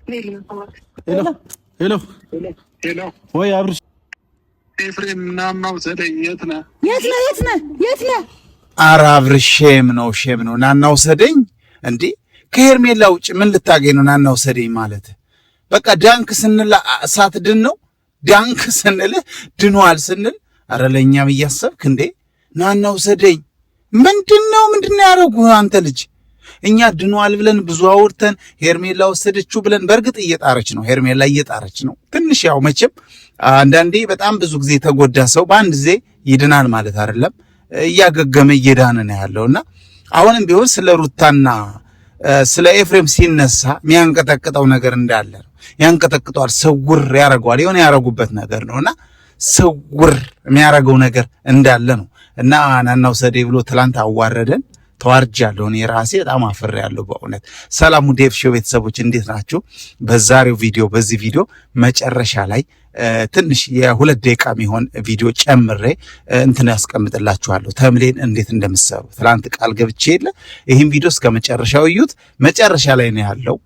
ሄሎ ሄሎ ሄሎ ወይ አብርሽ ኤፍሬም ናናው ሰደኝ የት ነህ? ኧረ አብርሽ ሼም ነው ናናው ሰደኝ እንዴ ከሄርሜላ ውጭ ምን ልታገኝ ነው ናናው ሰደኝ ማለት? በቃ ዳንክ ስንል ሳትድን ነው ዳንክ ስንል ድኗል ስንል ኧረ ለእኛም እያሰብክ እንዴ ናናው ሰደኝ ምንድነው ያደረጉ አንተ ልጅ? እኛ ድኗል ብለን ብዙ አውርተን ሄርሜላ ወሰደችው ብለን በእርግጥ ሄርሜላ እየጣረች ነው። ትንሽ ያው መቼም አንዳንዴ በጣም ብዙ ጊዜ የተጎዳ ሰው በአንድ ጊዜ ይድናል ማለት አይደለም። እያገገመ እየዳነ ነው ያለውና አሁንም ቢሆን ስለ ሩታና ስለ ኤፍሬም ሲነሳ የሚያንቀጠቅጠው ነገር እንዳለ ነው። ያንቀጠቅጠዋል፣ ስውር ያደርገዋል። የሆነ ያደረጉበት ነገር ነውና ስውር የሚያደርገው ነገር እንዳለ ነው እና ናናው ሰዴ ብሎ ትላንት አዋረደን። ተዋርጃለሁ እኔ ራሴ በጣም አፍሬያለሁ በእውነት። ሰላም ዴቭ ሾው ቤተሰቦች እንዴት ናችሁ? በዚህ ቪዲዮ መጨረሻ ላይ ትንሽ የ2 ደቂቃ የሚሆን ቪዲዮ ጨምሬ እንትን ያስቀምጥላችኋለሁ ተምሌን እንዴት እንደምትሰሩ ትላንት ቃል ገብቼ የለ ይህን ቪዲዮ እስከ መጨረሻው እዩት። መጨረሻ ላይ ነው ያለው።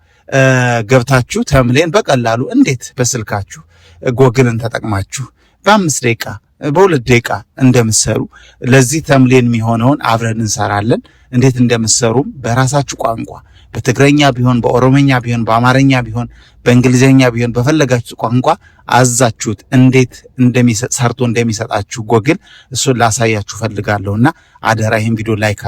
ገብታችሁ ተምሌን በቀላሉ እንዴት በስልካችሁ ጎግልን ተጠቅማችሁ በ5 ደቂቃ በ2 ደቂቃ እንደምትሰሩ ለዚህ ተምሌን የሚሆነውን አብረን እንሰራለን። እንዴት እንደምትሰሩም በራሳችሁ ቋንቋ በትግረኛ ቢሆን በኦሮሞኛ ቢሆን በአማርኛ ቢሆን በእንግሊዘኛ ቢሆን በፈለጋችሁ ቋንቋ አዛችሁት እንዴት ሰርቶ እንደሚሰጣችሁ ጎግል እሱን ላሳያችሁ ፈልጋለሁና አደራ ይሄን ቪዲዮ ላይክ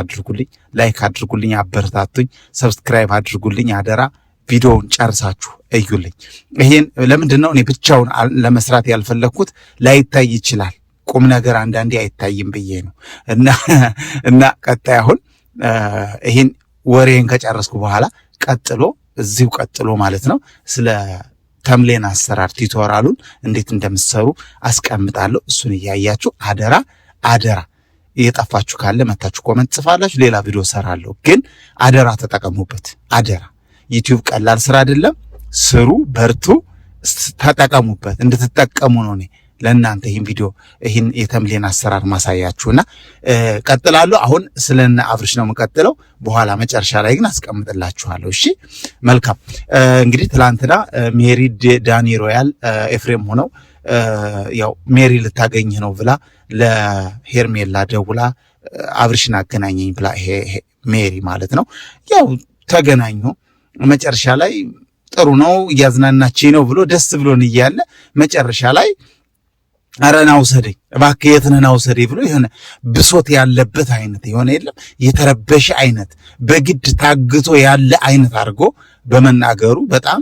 አድርጉልኝ፣ አበረታቱኝ፣ ሰብስክራይብ አድርጉልኝ አደራ። ቪዲዮውን ጨርሳችሁ እዩልኝ። ይሄን ለምንድነው እኔ ብቻውን ለመስራት ያልፈለኩት? ላይታይ ይችላል ቁም ነገር አንዳንዴ አይታይም ብዬ ነው እና ቀጣይ አሁን ይሄን ወሬን ከጨረስኩ በኋላ ቀጥሎ ማለት ነው ስለ ተምሌን አሰራር ቲቶራሉን እንዴት እንደምትሰሩ አስቀምጣለሁ። እሱን እያያችሁ አደራ እየጠፋችሁ ካለ መታችሁ ኮመንት ጽፋላችሁ፣ ሌላ ቪዲዮ ሰራለሁ። ግን አደራ ተጠቀሙበት። አደራ ዩቲዩብ ቀላል ስራ አይደለም። ስሩ፣ በርቱ፣ ተጠቀሙበት። እንድትጠቀሙ ነው እኔ ለእናንተ ይህን የተምሌን አሰራር ማሳያችሁና ቀጥላለሁ። አሁን ስለነ አብርሽ ነው የምቀጥለው። በኋላ መጨረሻ ላይ ግን አስቀምጥላችኋለሁ። እሺ መልካም። እንግዲህ ትላንትና ሜሪ ዳኒ ሮያል ኤፍሬም ሆነው ያው ሜሪ ልታገኝህ ነው ብላ ለሄርሜላ ደውላ አብርሽን አገናኘኝ ብላ ሜሪ ማለት ነው ያው ተገናኙ። መጨረሻ ላይ ጥሩ ነው እያዝናናችኝ ነው ብሎ ደስ ብሎን እያለ መጨረሻ ላይ ኧረ ና ውሰደኝ እባክህ የት ነህ ና ውሰደኝ ብሎ የሆነ ብሶት ያለበት አይነት የሆነ የለም የተረበሸ አይነት በግድ ታግቶ ያለ አይነት አድርጎ በመናገሩ በጣም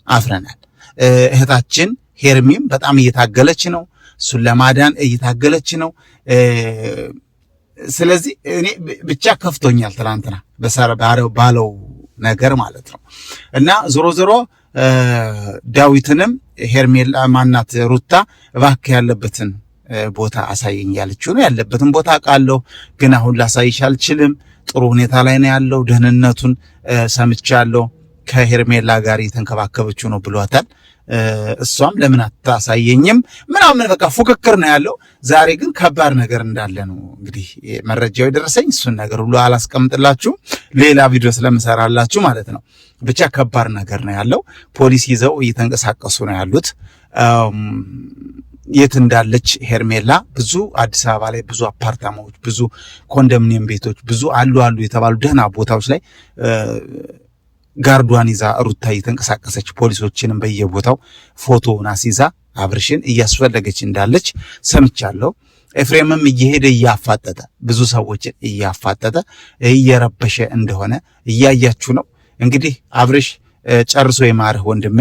አፍረናል። እህታችን ሄርሚም በጣም እየታገለች ነው፣ እሱን ለማዳን እየታገለች ነው። ስለዚህ እኔ ብቻ ከፍቶኛል ትናንትና ባለው ነገር ማለት ነው እና ዞሮ ዳዊትንም ሄርሜላ ማናት ሩታ እባክህ ያለበትን ቦታ አሳየኝ ያለችው ነው። ያለበትን ቦታ አውቃለሁ ግን አሁን ላሳይሽ አልችልም። ጥሩ ሁኔታ ላይ ነው ያለው። ደህንነቱን ሰምቻለሁ። ከሄርሜላ ጋር የተንከባከበችው ነው ብሏታል። እሷም ለምን አታሳየኝም ምናምን በቃ ፉክክር ነው ያለው። ዛሬ ግን ከባድ ነገር እንዳለ ነው እንግዲህ መረጃው የደረሰኝ። እሱን ነገር ሁሉ አላስቀምጥላችሁም ሌላ ቪዲዮ ስለምሰራላችሁ ማለት ነው። ብቻ ከባድ ነገር ነው ያለው። ፖሊስ ይዘው እየተንቀሳቀሱ ነው ያሉት። የት እንዳለች ሄርሜላ ብዙ አዲስ አበባ ላይ ብዙ አፓርታማዎች፣ ብዙ ኮንዶሚኒየም ቤቶች፣ ብዙ አሉ የተባሉ ደህና ቦታዎች ላይ ጋርዷን ይዛ ሩታ እየተንቀሳቀሰች ፖሊሶችንም በየቦታው ፎቶውን አስይዛ አብርሽን እያስፈለገች እንዳለች ሰምቻለሁ። ኤፍሬምም እየሄደ እያፋጠጠ ብዙ ሰዎችን እያፋጠጠ እየረበሸ እንደሆነ እያያችሁ ነው። እንግዲህ አብርሽ ጨርሶ የማርህ ወንድሜ፣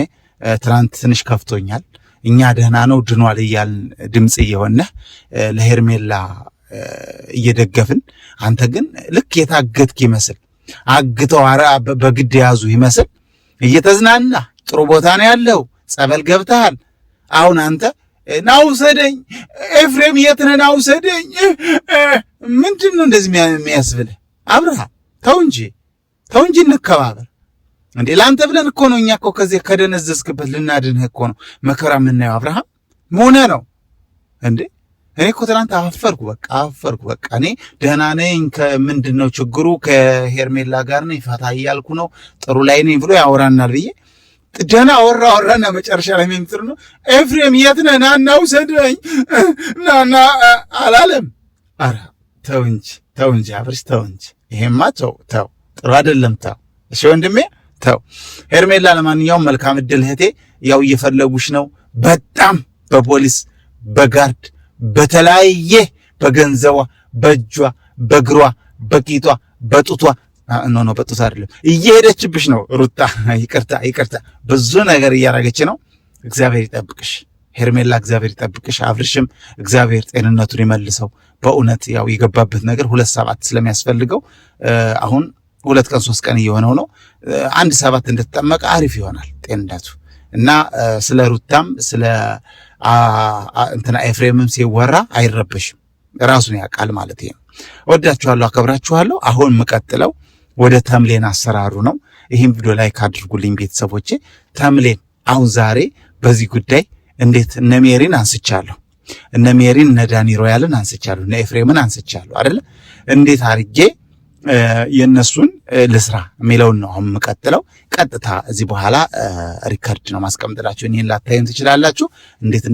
ትናንት ትንሽ ከፍቶኛል። እኛ ደህና ነው ድኗል እያልን ድምፅ እየሆነህ ለሄርሜላ እየደገፍን፣ አንተ ግን ልክ የታገትክ ይመስል አግተው በግድ ያዙ ይመስል እየተዝናና ጥሩ ቦታ ነው ያለው፣ ጸበል ገብተሃል። አሁን አንተ ናውሰደኝ ኤፍሬም የት ነህ ናውሰደኝ ምንድን ነው እንደዚህ የሚያስብልህ? አብርሃም ተው እንጂ እንከባበር እንዴ! ለአንተ ብለን እኮ ነው እኛ እኮ ከዚህ ከደነዘዝክበት ልናድንህ እኮ ነው መከራ የምናየው። አብርሃም መሆነ ነው እንዴ? እኔ እኮ ትናንት አፈርኩ በቃ እኔ ደህና ነኝ። ከምንድን ነው ችግሩ? ከሄርሜላ ጋር ነኝ፣ ፈታ እያልኩ ነው፣ ጥሩ ላይ ነኝ ብሎ ያወራናል ብዬ ደህና አወራና መጨረሻ ላይ የሚምጥር ነው ኤፍሬም የት ነህ ናና ውሰደኝ ናና አላለም። ኧረ ተው እንጂ አብርሽ ተው እንጂ ይሄማ ተው ጥሩ አይደለም ተው። እሺ ወንድሜ ተው። ሄርሜላ ለማንኛውም መልካም እድል እህቴ። ያው እየፈለጉሽ ነው በጣም በፖሊስ በጋርድ በተለያየ በገንዘቧ በእጇ በእግሯ በቂጧ በጡቷ ኖ በጡት አይደለም እየሄደችብሽ ነው ሩታ። ይቅርታ ብዙ ነገር እያደረገች ነው። እግዚአብሔር ይጠብቅሽ ሄርሜላ፣ እግዚአብሔር ይጠብቅሽ። አብርሽም እግዚአብሔር ጤንነቱን ይመልሰው። በእውነት ያው የገባበት ነገር 2-7 ስለሚያስፈልገው አሁን 2 ቀን 3 ቀን እየሆነው ነው። 1-7 እንደተጠመቀ አሪፍ ይሆናል ጤንነቱ እና ስለ ሩታም ስለ እንትና ኤፍሬምም ሲወራ አይረበሽም፣ ራሱን ያውቃል ማለት ነው። ወዳችኋለሁ፣ አከብራችኋለሁ። አሁን የምቀጥለው ወደ ተምሌን አሰራሩ ነው። ይህም ቪዲዮ ላይክ አድርጉልኝ ቤተሰቦቼ። ተምሌን አሁን ዛሬ በዚህ ጉዳይ እንዴት እነ ሜሪን አንስቻለሁ፣ እነ ሜሪን እነ ዳኒ ሮያልን አንስቻለሁ፣ እነ ኤፍሬምን አንስቻለሁ አይደለ? እንዴት አድርጌ የነሱን ልስራ የሚለውን ነው አሁን የምቀጥለው። ቀጥታ እዚህ በኋላ ሪከርድ ነው ማስቀምጥላችሁ። እኔን ላታዩን ትችላላችሁ። እንዴት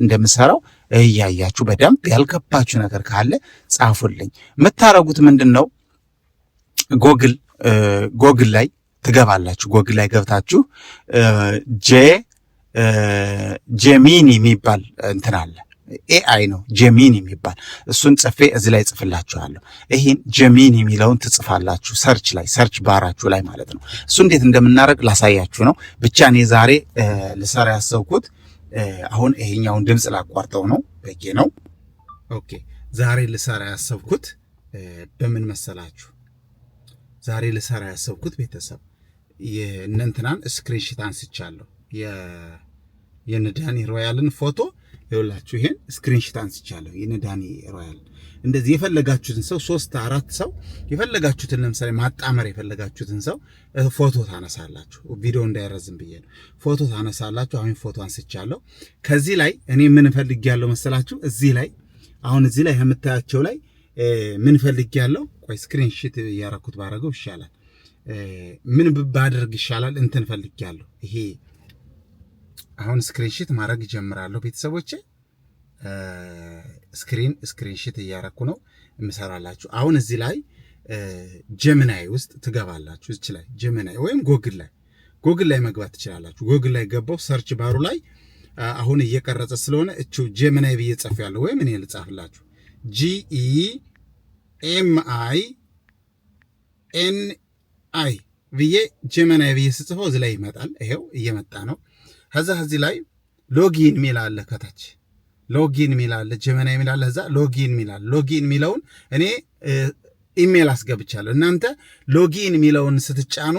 እንደምሰራው እያያችሁ በደንብ ያልገባችሁ ነገር ካለ ጻፉልኝ። የምታረጉት ምንድን ነው? ጎግል ላይ ትገባላችሁ። ጎግል ላይ ገብታችሁ ጄሚኒ የሚባል እንትን አለ፣ ኤአይ ነው ጄሚኒ የሚባል እሱን ጽፌ እዚህ ላይ ጽፍላችኋለሁ። ይህን ጄሚኒ የሚለውን ትጽፋላችሁ ሰርች ባራችሁ ላይ ማለት ነው። እሱ እንዴት እንደምናደርግ ላሳያችሁ ነው። ብቻ እኔ ዛሬ ልሰራ ያሰብኩት አሁን ይሄኛውን ድምፅ ላቋርጠው ነው፣ በቂ ነው። ኦኬ ዛሬ ልሰራ ያሰብኩት በምን መሰላችሁ? ዛሬ ልሰራ ያሰብኩት ቤተሰብ የእነንትናን ስክሪንሺት አንስቻለሁ። የነዳኒ ሮያልን ፎቶ ይኸውላችሁ፣ ይሄን ስክሪንሺት አንስቻለሁ። የነዳኒ ሮያል እንደዚህ የፈለጋችሁትን ሰው 3-4 ሰው የፈለጋችሁትን ለምሳሌ ማጣመር የፈለጋችሁትን ሰው ፎቶ ታነሳላችሁ። ቪዲዮ እንዳይረዝም ብዬ ነው። ፎቶ ታነሳላችሁ። አሁን ፎቶ አንስቻለሁ። ከዚህ ላይ እኔ ምን ፈልጌያለሁ መሰላችሁ? እዚህ ላይ የምታያቸው ላይ ምን ፈልጌያለሁ? ቆይ ስክሪንሺት እያረኩት ባረገው ይሻላል። ምን ባደርግ ይሻላል? እንትን ፈልጌያለሁ። ይሄ አሁን ስክሪንሺት ማድረግ ጀምራለሁ ቤተሰቦቼ። ስክሪንሺት እያረኩ ነው የምሰራላችሁ። አሁን እዚህ ላይ ጀሚናይ ውስጥ ትገባላችሁ። እዚህ ላይ ጀሚናይ ወይም ጎግል ላይ መግባት ትችላላችሁ። ጎግል ላይ ገባው ሰርች ባሩ ላይ አሁን እየቀረጸ ስለሆነ እቹ ጀሚናይ ብዬ ጽፌያለሁ። ወይም እኔ ልጻፍላችሁ GEMINI ብዬ ጀሚናይ ብዬ ስጽፈው እዚህ ላይ ይመጣል። ይሄው እየመጣ ነው። ከዛ እዚህ ላይ ሎጊን ሚል አለ፣ ከታች ሎጊን ሚል አለ፣ ጀሚናይ ሚል አለ፣ ከዛ ሎጊን ሚል አለ። ሎጊን ሚለውን እኔ ኢሜል አስገብቻለሁ። እናንተ ሎጊን ሚለውን ስትጫኑ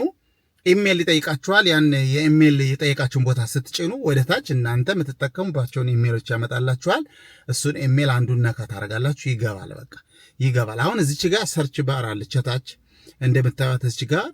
ኢሜል ይጠይቃችኋል። ያን የኢሜል የጠየቃችሁን ቦታ ስትጭኑ ወደ ታች እናንተ የምትጠቀሙባቸውን ኢሜሎች ያመጣላችኋል። እሱን ኢሜል አንዱን ነካ ታደርጋላችሁ፣ ይገባል። በቃ ይገባል። አሁን እዚች ጋር ሰርች ባር አለች፣ ታች እንደምታዩት እዚች ጋር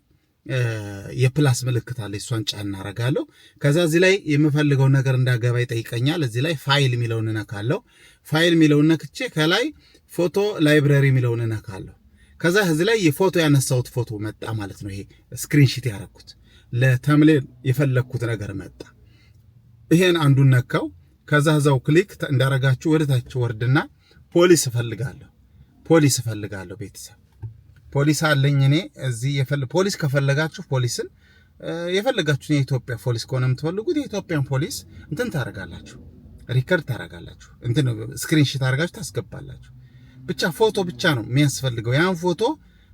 የፕላስ ምልክት አለ። እሷን ጫን አደርጋለሁ። ከዛ እዚህ ላይ የምፈልገው ነገር እንዳገባ ይጠይቀኛል። እዚህ ላይ ፋይል የሚለውን እነካለሁ። ፋይል የሚለውን ነክቼ ከላይ ፎቶ ላይብረሪ የሚለውን እነካለሁ። ከዛ እዚህ ላይ የፎቶ ያነሳሁት ፎቶ መጣ ማለት ነው። ይሄ ስክሪንሺት ያደረኩት ለተምሌን የፈለኩት ነገር መጣ። ይሄን አንዱን ነካው። ከዛ እዛው ክሊክ እንዳረጋችሁ ወደ ታች ወርድና ፖሊስ እፈልጋለሁ ቤተሰብ ፖሊስ አለኝ እኔ እዚህ ፖሊስ ከፈለጋችሁ ፖሊስን የፈለጋችሁን የኢትዮጵያ ፖሊስ ከሆነ የምትፈልጉት የኢትዮጵያን ፖሊስ እንትን ታረጋላችሁ፣ ሪከርድ ታረጋላችሁ፣ እንትን ስክሪንሺት አርጋችሁ ታስገባላችሁ። ብቻ ፎቶ ብቻ ነው የሚያስፈልገው። ያን ፎቶ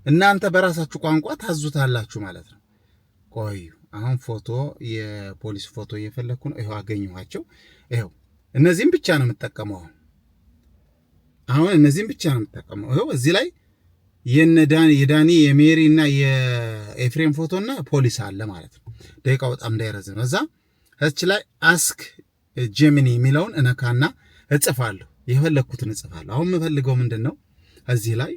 እናንተ በራሳችሁ ቋንቋ ታዙታላችሁ ማለት ነው። ቆዩ አሁን የፖሊስ ፎቶ እየፈለኩ ነው። ይሄው አገኘኋቸው። ይሄው እነዚህም ብቻ ነው የምጠቀመው። አሁን እነዚህም ብቻ ነው የምጠቀመው። ይሄው እዚህ ላይ የዳኒ የሜሪ እና የኤፍሬም ፎቶና ፖሊስ አለ ማለት ነው። ደቂቃው በጣም እንዳይረዝም እዛ እዚህ ላይ አስክ ጄሚኒ የሚለውን እነካና እጽፋለሁ። የፈለኩትን እጽፋለሁ። አሁን የምፈልገው ምንድነው? እዚህ ላይ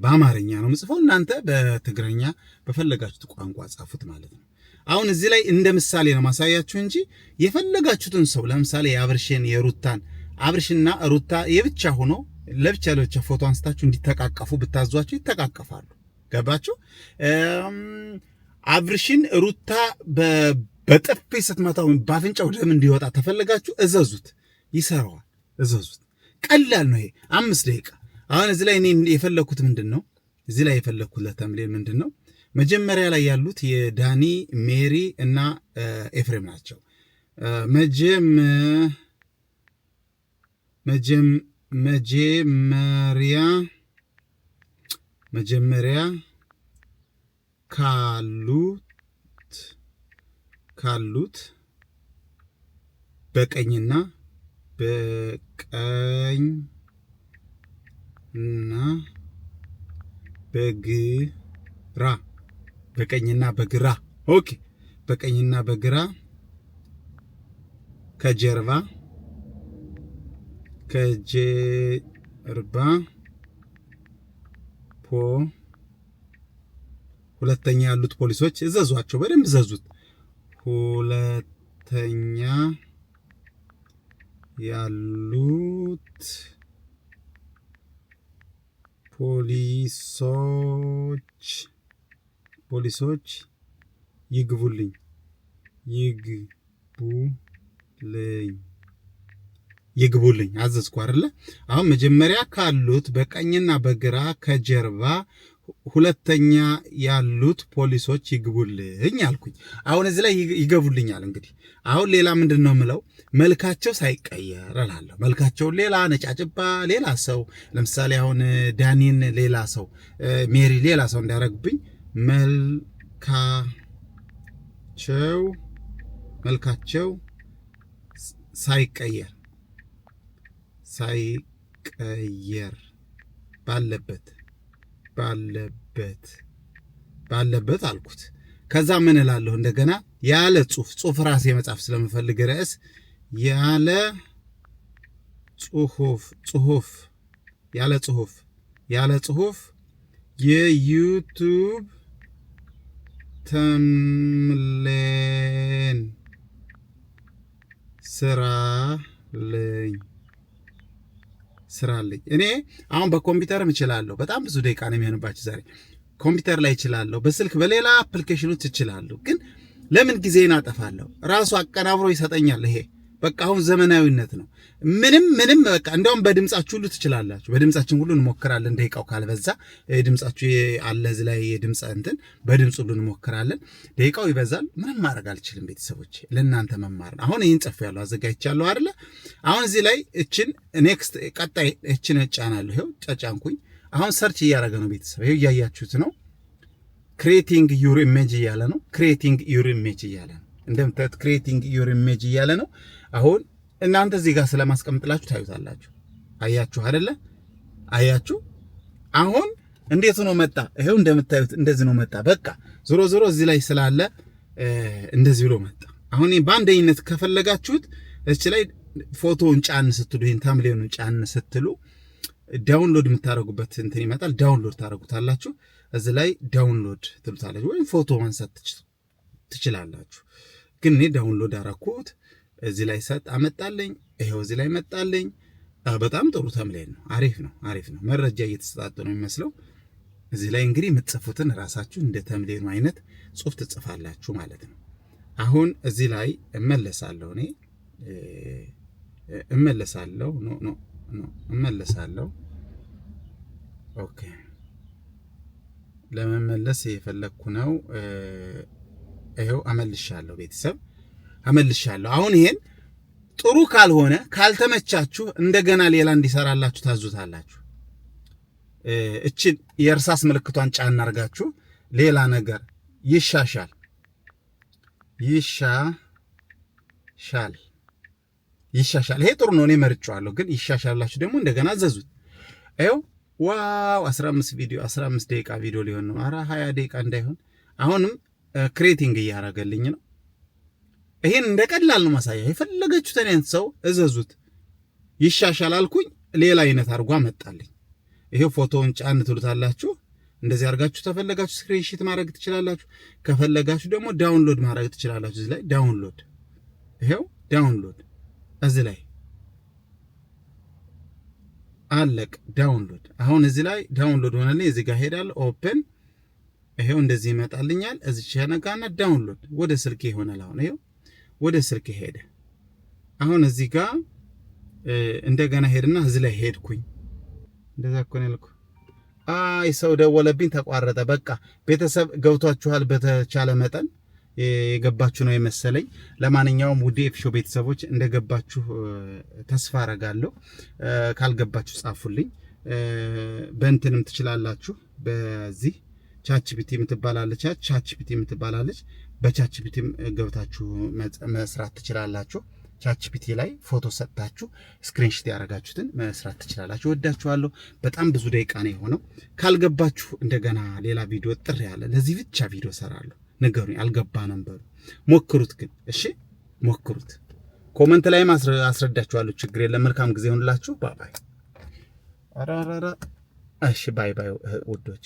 በአማርኛ ነው የምጽፈው። እናንተ በትግርኛ በፈለጋችሁት ቋንቋ ጻፉት ማለት ነው። አሁን እዚህ ላይ እንደ ምሳሌ ነው ማሳያችሁ እንጂ የፈለጋችሁትን ሰው ለምሳሌ አብርሽና ሩታ የብቻ ሆኖ ለብቻ ፎቶ አንስታችሁ እንዲተቃቀፉ ብታዟቸው ይተቃቀፋሉ። ገባችሁ? አብርሽን ሩታ በጥፊ ስትመታው ባፍንጫው ደም እንዲወጣ ተፈለጋችሁ እዘዙት፣ ይሰራዋል። እዘዙት። ቀላል ነው ይሄ 5 ደቂቃ። አሁን እዚህ ላይ እኔ የፈለኩት ምንድነው? እዚህ ላይ የፈለኩት ለተምሌል ምንድነው? መጀመሪያ ላይ ያሉት የዳኒ ሜሪ እና ኤፍሬም ናቸው። መጀመሪያ ካሉት በቀኝና በግራ ኦኬ፣ በቀኝና በግራ ከጀርባ ሁለተኛ ያሉት ፖሊሶች እዘዟቸው፣ በደንብ እዘዙት። ሁለተኛ ያሉት ፖሊሶች ይግቡልኝ አዘዝኩ አይደለ? አሁን መጀመሪያ ካሉት በቀኝና በግራ ከጀርባ ሁለተኛ ያሉት ፖሊሶች ይግቡልኝ አልኩኝ። አሁን እዚህ ላይ ይገቡልኛል። እንግዲህ አሁን ሌላ ምንድነው የምለው? መልካቸው ሳይቀየር እላለሁ። መልካቸው ሌላ ነጫጭባ ሌላ ሰው ለምሳሌ አሁን ዳኒን ሌላ ሰው ሜሪ ሌላ ሰው እንዲያደርግብኝ መልካቸው ሳይቀየር ባለበት አልኩት። ከዛ ምን እላለሁ እንደገና ያለ ጽሁፍ ራሴ መጻፍ ስለምፈልግ ርዕስ ያለ ጽሁፍ የዩቲዩብ ተምሌን ስራልኝ። እኔ አሁን በኮምፒውተርም እችላለሁ። በጣም ብዙ ደቂቃ ነው የሚሆንባችሁ ዛሬ። ኮምፒውተር ላይ እችላለሁ፣ በስልክ በሌላ አፕሊኬሽኖች እችላለሁ። ግን ለምን ጊዜን አጠፋለሁ? ራሱ አቀናብሮ ይሰጠኛል። ይሄ በቃ አሁን ዘመናዊነት ነው። ምንም በቃ እንደውም በድምጻችሁ ሁሉ ትችላላችሁ። በድምጻችን ሁሉ እንሞክራለን። ደቂቃው ካልበዛ ድምጻችሁ አለ እዚህ ላይ የድምጽ እንትን በድምጽ ሁሉ እንሞክራለን። ደቂቃው ይበዛል፣ ምንም ማድረግ አልችልም። ቤተሰቦች ለእናንተ መማር አሁን ይህን ጽፌያለሁ፣ አዘጋጅቻለሁ አይደለ? አሁን እዚህ ላይ እችን ኔክስት ቀጣይ እችን እጫናለሁ። ይኸው ጫጫንኩኝ። አሁን ሰርች እያደረገ ነው ቤተሰብ። ይኸው እያያችሁት ነው። ክሬቲንግ ዩር ኢሜጅ እያለ ነው። እንደምታዩት ክሬቲንግ ዩር ኢሜጅ እያለ ነው። አሁን እናንተ እዚህ ጋር ስለማስቀምጥላችሁ ታዩታላችሁ። አያችሁ አይደለ? አያችሁ። አሁን እንዴት ነው መጣ? ይሄው እንደምታዩት እንደዚህ ነው መጣ። በቃ ዞሮ እዚህ ላይ ስላለ እንደዚህ ብሎ መጣ። አሁን በአንደኝነት ከፈለጋችሁት እቺ ላይ ፎቶውን ጫን ስትሉ ይሄን ታምሌኑን ጫን ስትሉ ዳውንሎድ የምታረጉበት እንትን ይመጣል። ዳውንሎድ ታረጉታላችሁ። እዚህ ላይ ዳውንሎድ ትሉታላችሁ፣ ወይም ፎቶ ማንሳት ትችላላችሁ። ግን እኔ ዳውንሎድ አረኩት። እዚህ ላይ አመጣልኝ። ይሄው እዚህ ላይ መጣልኝ። በጣም ጥሩ ተምሌን ነው። አሪፍ ነው። መረጃ እየተሰጣጡ ነው የሚመስለው። እዚህ ላይ እንግዲህ የምትጽፉትን ራሳችሁ እንደ ተምሌኑ አይነት ጽሁፍ ትጽፋላችሁ ማለት ነው። አሁን እዚህ ላይ እመለሳለሁ። ኦኬ፣ ለመመለስ የፈለኩ ነው። ይሄው አመልሻለሁ ቤተሰብ አመልሻለሁ። አሁን ይሄን ጥሩ ካልሆነ ካልተመቻችሁ እንደገና ሌላ እንዲሰራላችሁ ታዙታላችሁ። እችን የእርሳስ ምልክቷን ጫን አድርጋችሁ ሌላ ነገር ይሻሻል። ይሄ ጥሩ ነው፣ እኔ መርጫለሁ። ግን ይሻሻላችሁ ደግሞ እንደገና አዘዙት። ይኸው ዋው 15 ደቂቃ ቪዲዮ ሊሆን ነው። 20 ደቂቃ እንዳይሆን። አሁንም ክሬቲንግ እያደረገልኝ ነው። ይሄን እንደቀላል ነው ማሳያ። የፈለጋችሁትን አይነት ሰው እዘዙት። ይሻሻል አልኩኝ፣ ሌላ አይነት አድርጎ መጣልኝ። ይሄው ፎቶውን ጫን ትሉታላችሁ። እንደዚህ አድርጋችሁ ተፈለጋችሁ ስክሪንሺት ማድረግ ትችላላችሁ። ከፈለጋችሁ ደግሞ ዳውንሎድ ማድረግ ትችላላችሁ። እዚህ ላይ ዳውንሎድ፣ ይሄው ዳውንሎድ እዚህ ላይ አለቅ ዳውንሎድ። አሁን እዚህ ላይ ዳውንሎድ ሆነልኝ። እዚህ ጋር ሄዳለሁ። ኦፕን ይሄው እንደዚህ ይመጣልኛል። እዚህ ሸነጋና ዳውንሎድ ወደ ስልኬ ይሆናል። አሁን ይሄው ወደ ስልኬ ሄደ። አሁን እዚህ ጋር እንደገና ሄድና እዚህ ላይ ሄድኩኝ። እንደዛ እኮ ነው ያልኩ። አይ ሰው ደወለብኝ፣ ተቋረጠ። በቃ ቤተሰብ ገብቷችኋል። በተቻለ መጠን የገባችሁ ነው የመሰለኝ። ለማንኛውም ውድ ኤፍሾ ቤተሰቦች እንደገባችሁ ተስፋ አረጋለሁ። ካልገባችሁ ጻፉልኝ። በእንትንም ትችላላችሁ። በዚህ ቻችፒቲ የምትባላለች በቻችፒቲም ገብታችሁ መስራት ትችላላችሁ። ቻችፒቲ ላይ ፎቶ ሰጥታችሁ ስክሪንሾት ያደረጋችሁትን መስራት ትችላላችሁ። ወዳችኋለሁ። በጣም ብዙ ደቂቃ ነው የሆነው። ካልገባችሁ እንደገና ሌላ ቪዲዮ ጥሪ ያለ ለዚህ ብቻ ቪዲዮ ሰራለሁ። ንገሩኝ፣ አልገባ ነበር። ሞክሩት ግን እሺ፣ ሞክሩት። ኮሜንት ላይ አስረዳችኋለሁ። ችግር የለም። መልካም ጊዜ ይሁንላችሁ። ባይ ባይ። እሺ፣ ባይ ባይ ውዶቼ።